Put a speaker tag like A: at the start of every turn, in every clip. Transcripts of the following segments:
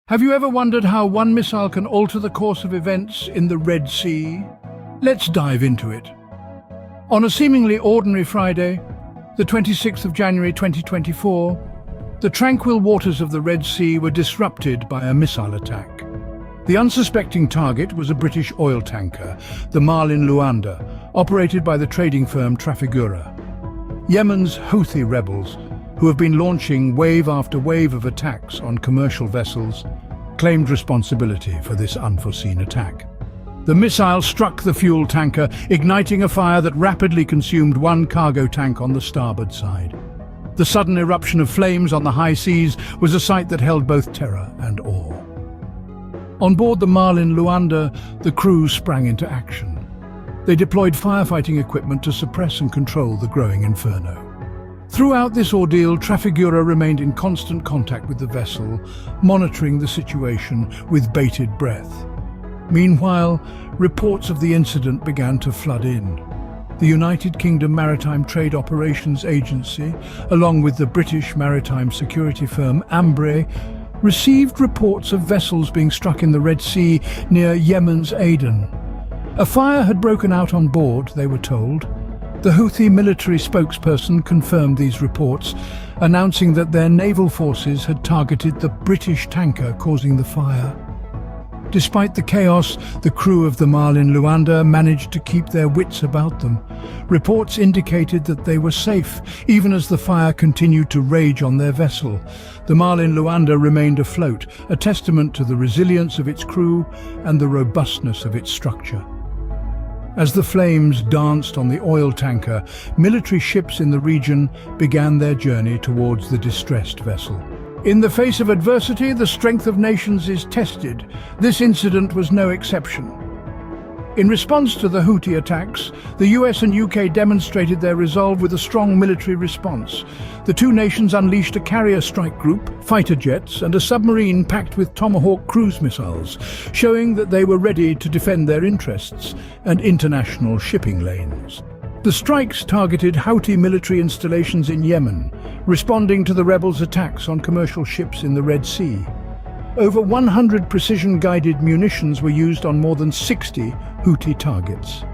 A: Have you ever wondered how one missile can alter the course of events in the Red Sea? Let's dive into it. On a seemingly ordinary Friday, the 26th of January 2024, the tranquil waters of the Red Sea were disrupted by a missile attack. The unsuspecting target was a British oil tanker, the Marlin Luanda, operated by the trading firm Trafigura. Yemen's Houthi rebels, who have been launching wave after wave of attacks on commercial vessels, claimed responsibility for this unforeseen attack. The missile struck the fuel tanker, igniting a fire that rapidly consumed one cargo tank on the starboard side. The sudden eruption of flames on the high seas was a sight that held both terror and awe. On board the Marlin Luanda, the crew sprang into action. They deployed firefighting equipment to suppress and control the growing inferno. Throughout this ordeal, Trafigura remained in constant contact with the vessel, monitoring the situation with bated breath. Meanwhile, reports of the incident began to flood in. The United Kingdom Maritime Trade Operations Agency, along with the British maritime security firm Ambre, received reports of vessels being struck in the Red Sea near Yemen's Aden. A fire had broken out on board, they were told. The Houthi military spokesperson confirmed these reports, announcing that their naval forces had targeted the British tanker causing the fire. Despite the chaos, the crew of the Marlin Luanda managed to keep their wits about them. Reports indicated that they were safe, even as the fire continued to rage on their vessel. The Marlin Luanda remained afloat, a testament to the resilience of its crew and the robustness of its structure. As the flames danced on the oil tanker, military ships in the region began their journey towards the distressed vessel. In the face of adversity, the strength of nations is tested. This incident was no exception. In response to the Houthi attacks, the US and UK demonstrated their resolve with a strong military response. The two nations unleashed a carrier strike group, fighter jets, and a submarine packed with Tomahawk cruise missiles, showing that they were ready to defend their interests and international shipping lanes. The strikes targeted Houthi military installations in Yemen, responding to the rebels' attacks on commercial ships in the Red Sea. Over 100 precision-guided munitions were used on more than 60 Houthi targets.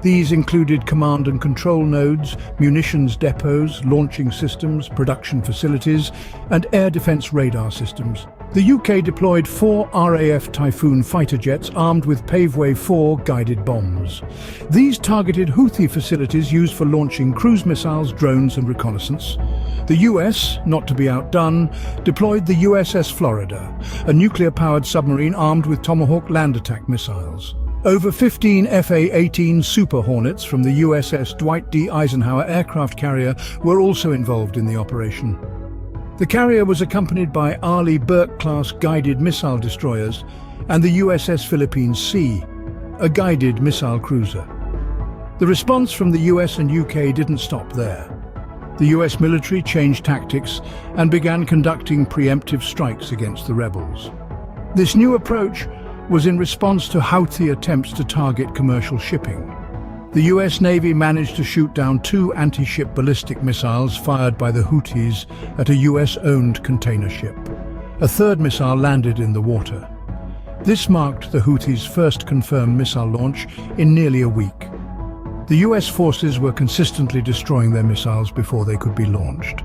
A: These included command and control nodes, munitions depots, launching systems, production facilities, and air defense radar systems. The UK deployed 4 RAF Typhoon fighter jets armed with Paveway 4 guided bombs. These targeted Houthi facilities used for launching cruise missiles, drones, and reconnaissance. The US, not to be outdone, deployed the USS Florida, a nuclear-powered submarine armed with Tomahawk land attack missiles. Over 15 FA-18 Super Hornets from the USS Dwight D. Eisenhower aircraft carrier were also involved in the operation. The carrier was accompanied by Arleigh Burke-class guided missile destroyers and the USS Philippines Sea, a guided missile cruiser. The response from the US and UK didn't stop there. The US military changed tactics and began conducting preemptive strikes against the rebels. This new approach was in response to Houthi attempts to target commercial shipping. The US Navy managed to shoot down 2 anti-ship ballistic missiles fired by the Houthis at a US-owned container ship. A third missile landed in the water. This marked the Houthis' first confirmed missile launch in nearly a week. The US forces were consistently destroying their missiles before they could be launched.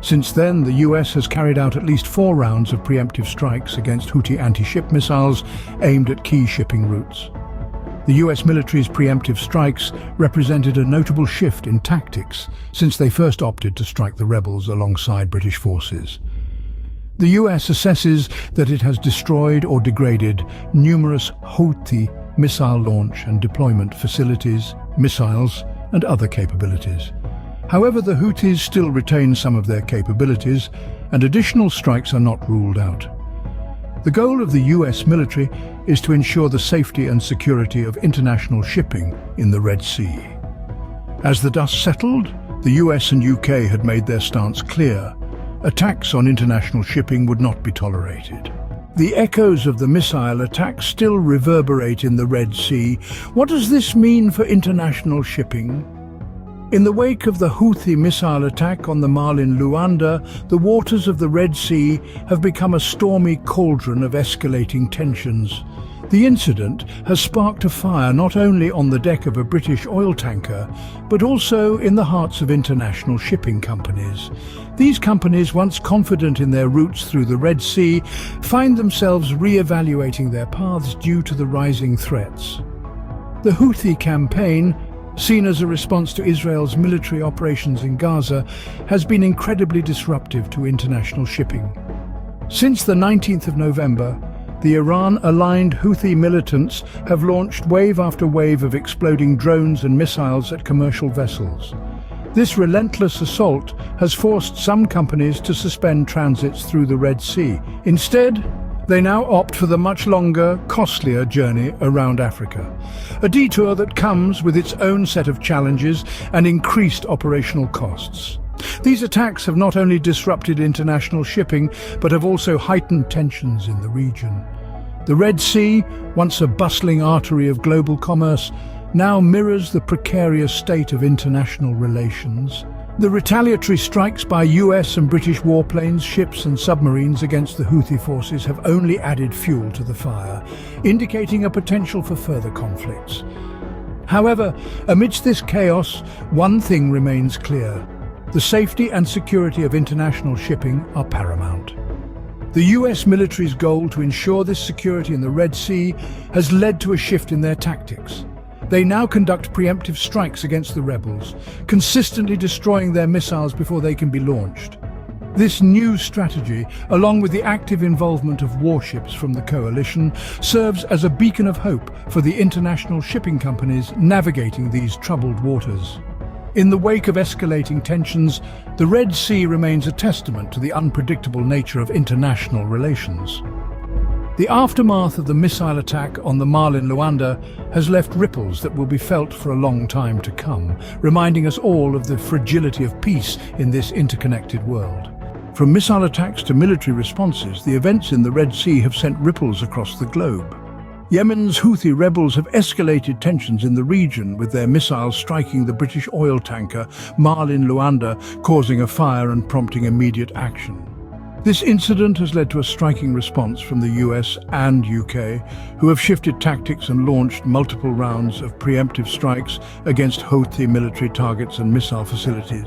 A: Since then, the US has carried out at least 4 rounds of preemptive strikes against Houthi anti-ship missiles aimed at key shipping routes. The US military's preemptive strikes represented a notable shift in tactics since they first opted to strike the rebels alongside British forces. The US assesses that it has destroyed or degraded numerous Houthi missile launch and deployment facilities, missiles, and other capabilities. However, the Houthis still retain some of their capabilities, and additional strikes are not ruled out. The goal of the US military is to ensure the safety and security of international shipping in the Red Sea. As the dust settled, the US and UK had made their stance clear. Attacks on international shipping would not be tolerated. The echoes of the missile attacks still reverberate in the Red Sea. What does this mean for international shipping? In the wake of the Houthi missile attack on the Mall in Luanda, the waters of the Red Sea have become a stormy cauldron of escalating tensions. The incident has sparked a fire not only on the deck of a British oil tanker, but also in the hearts of international shipping companies. These companies, once confident in their routes through the Red Sea, find themselves re-evaluating their paths due to the rising threats. The Houthi campaign, seen as a response to Israel's military operations in Gaza, has been incredibly disruptive to international shipping. Since the 19th of November, the Iran-aligned Houthi militants have launched wave after wave of exploding drones and missiles at commercial vessels. This relentless assault has forced some companies to suspend transits through the Red Sea. Instead, they now opt for the much longer, costlier journey around Africa, a detour that comes with its own set of challenges and increased operational costs. These attacks have not only disrupted international shipping, but have also heightened tensions in the region. The Red Sea, once a bustling artery of global commerce, now mirrors the precarious state of international relations. The retaliatory strikes by US and British warplanes, ships and submarines against the Houthi forces have only added fuel to the fire, indicating a potential for further conflicts. However, amidst this chaos, one thing remains clear. The safety and security of international shipping are paramount. The US military's goal to ensure this security in the Red Sea has led to a shift in their tactics. They now conduct preemptive strikes against the rebels, consistently destroying their missiles before they can be launched. This new strategy, along with the active involvement of warships from the coalition, serves as a beacon of hope for the international shipping companies navigating these troubled waters. In the wake of escalating tensions, the Red Sea remains a testament to the unpredictable nature of international relations. The aftermath of the missile attack on the Mall in Luanda has left ripples that will be felt for a long time to come, reminding us all of the fragility of peace in this interconnected world. From missile attacks to military responses, the events in the Red Sea have sent ripples across the globe. Yemen's Houthi rebels have escalated tensions in the region, with their missiles striking the British oil tanker Mall in Luanda, causing a fire and prompting immediate action. This incident has led to a striking response from the US and UK, who have shifted tactics and launched multiple rounds of preemptive strikes against Houthi military targets and missile facilities.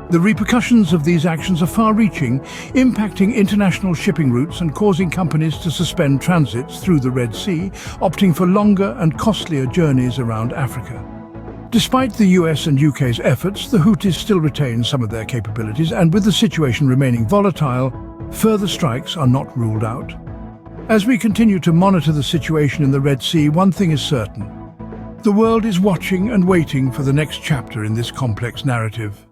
A: The repercussions of these actions are far-reaching, impacting international shipping routes and causing companies to suspend transits through the Red Sea, opting for longer and costlier journeys around Africa. Despite the US and UK's efforts, the Houthis still retain some of their capabilities, and with the situation remaining volatile, further strikes are not ruled out. As we continue to monitor the situation in the Red Sea, one thing is certain. The world is watching and waiting for the next chapter in this complex narrative.